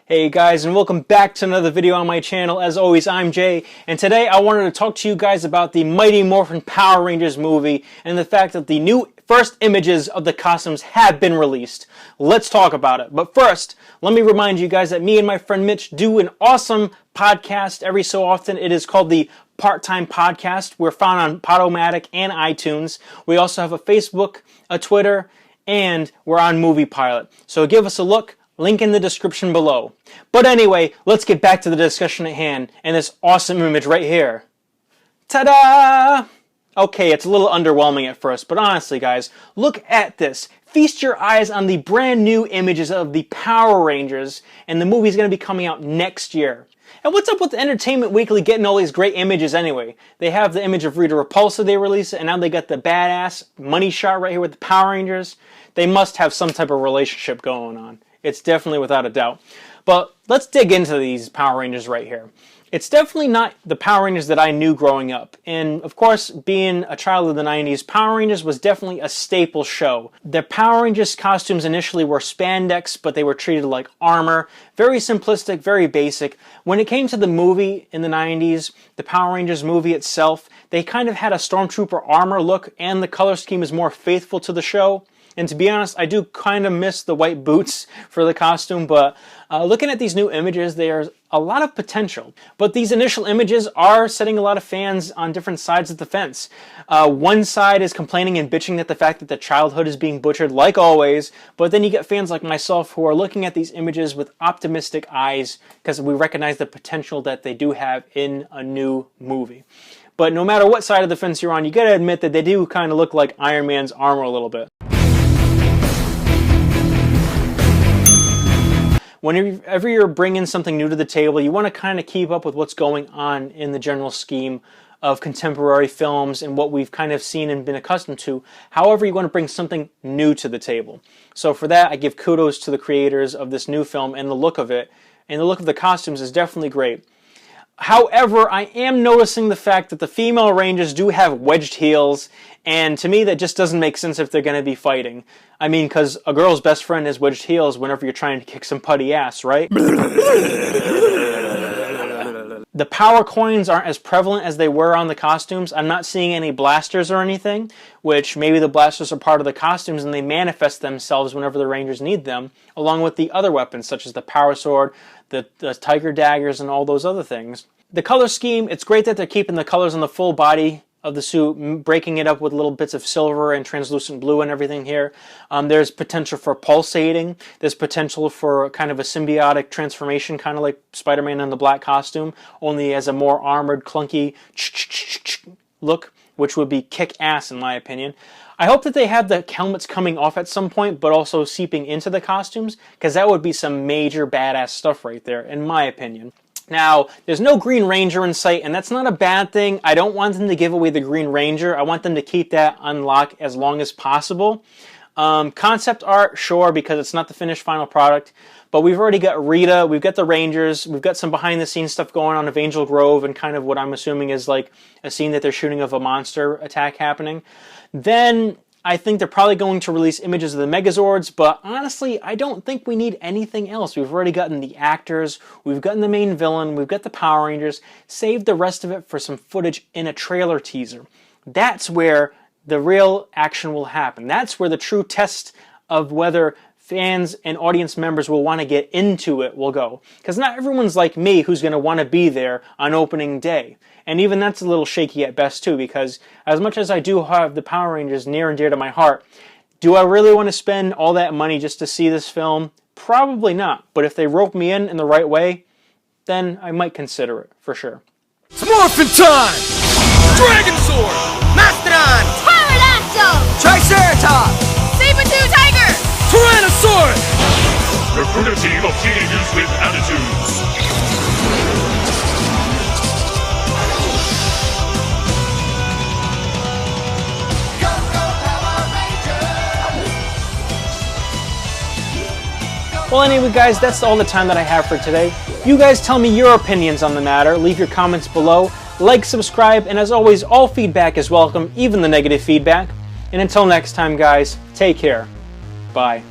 Hey guys, and welcome back to another video on my channel. As always, I'm Jay, and today I wanted to talk to you guys about the Mighty Morphin Power Rangers movie and the fact that the new first images of the costumes have been released. Let's talk about it. But first, let me remind you guys that me and my friend Mitch do an awesome podcast every so often. It is called the Part-Time Podcast. We're found on Podomatic and iTunes. We also have a Facebook, a Twitter, and we're on Movie Pilot. So give us a look. Link in the description below. But anyway, let's get back to the discussion at hand and this awesome image right here. Ta-da! Okay, it's a little underwhelming at first, but honestly guys, look at this. Feast your eyes on the brand new images of the Power Rangers, and the movie's going to be coming out next year. And what's up with Entertainment Weekly getting all these great images anyway? They have the image of Rita Repulsa they released, and now they got the badass money shot right here with the Power Rangers. They must have some type of relationship going on. It's definitely without a doubt. But let's dig into these Power Rangers right here. It's definitely not the Power Rangers that I knew growing up. And of course, being a child of the 90s, Power Rangers was definitely a staple show. The Power Rangers costumes initially were spandex, but they were treated like armor. Very simplistic, very basic. When it came to the movie in the 90s, the Power Rangers movie itself, they kind of had a Stormtrooper armor look, and the color scheme is more faithful to the show. And to be honest, I do kind of miss the white boots for the costume, but looking at these new images, there's a lot of potential. But these initial images are setting a lot of fans on different sides of the fence. One side is complaining and bitching at the fact that the childhood is being butchered, like always, but then you get fans like myself who are looking at these images with optimistic eyes because we recognize the potential that they do have in a new movie. But no matter what side of the fence you're on, you gotta admit that they do kind of look like Iron Man's armor a little bit. Whenever you're bringing something new to the table, you want to kind of keep up with what's going on in the general scheme of contemporary films and what we've kind of seen and been accustomed to. However, you want to bring something new to the table. So for that, I give kudos to the creators of this new film and the look of it. And the look of the costumes is definitely great. However, I am noticing the fact that the female Rangers do have wedged heels, and to me that just doesn't make sense if they're going to be fighting. I mean, because a girl's best friend is wedged heels whenever you're trying to kick some putty ass, right? The power coins aren't as prevalent as they were on the costumes. I'm not seeing any blasters or anything, which maybe the blasters are part of the costumes and they manifest themselves whenever the Rangers need them, along with the other weapons such as the power sword, the tiger daggers, and all those other things. The color scheme, it's great that they're keeping the colors on the full body of the suit, breaking it up with little bits of silver and translucent blue and everything here. There's potential for pulsating. There's potential for kind of a symbiotic transformation, kind of like Spider-Man in the black costume, only as a more armored, clunky look, which would be kick-ass in my opinion. I hope that they have the helmets coming off at some point, but also seeping into the costumes, because that would be some major badass stuff right there, in my opinion. Now, there's no Green Ranger in sight, and that's not a bad thing. I don't want them to give away the Green Ranger. I want them to keep that unlocked as long as possible. Concept art, sure, because it's not the finished final product. But we've already got Rita, we've got the Rangers, we've got some behind-the-scenes stuff going on of Angel Grove, and kind of what I'm assuming is like a scene that they're shooting of a monster attack happening. Then I think they're probably going to release images of the Megazords, but honestly, I don't think we need anything else. We've already gotten the actors, we've gotten the main villain, we've got the Power Rangers. Save the rest of it for some footage in a trailer teaser. That's where the real action will happen. That's where the true test of whether fans and audience members will want to get into it will go. Because not everyone's like me who's going to want to be there on opening day. And even that's a little shaky at best too, because as much as I do have the Power Rangers near and dear to my heart, do I really want to spend all that money just to see this film? Probably not. But if they rope me in the right way, then I might consider it, for sure. It's Morphin time! Dragon Sword! Mastodon! Pterodactyl! Triceratops! Saber-tooth tiger! Tyrannosaurus! Recruit a team of teenagers with attitudes. Well, anyway, guys, that's all the time that I have for today. You guys tell me your opinions on the matter. Leave your comments below. Like, subscribe, and as always, all feedback is welcome, even the negative feedback. And until next time, guys, take care. Bye.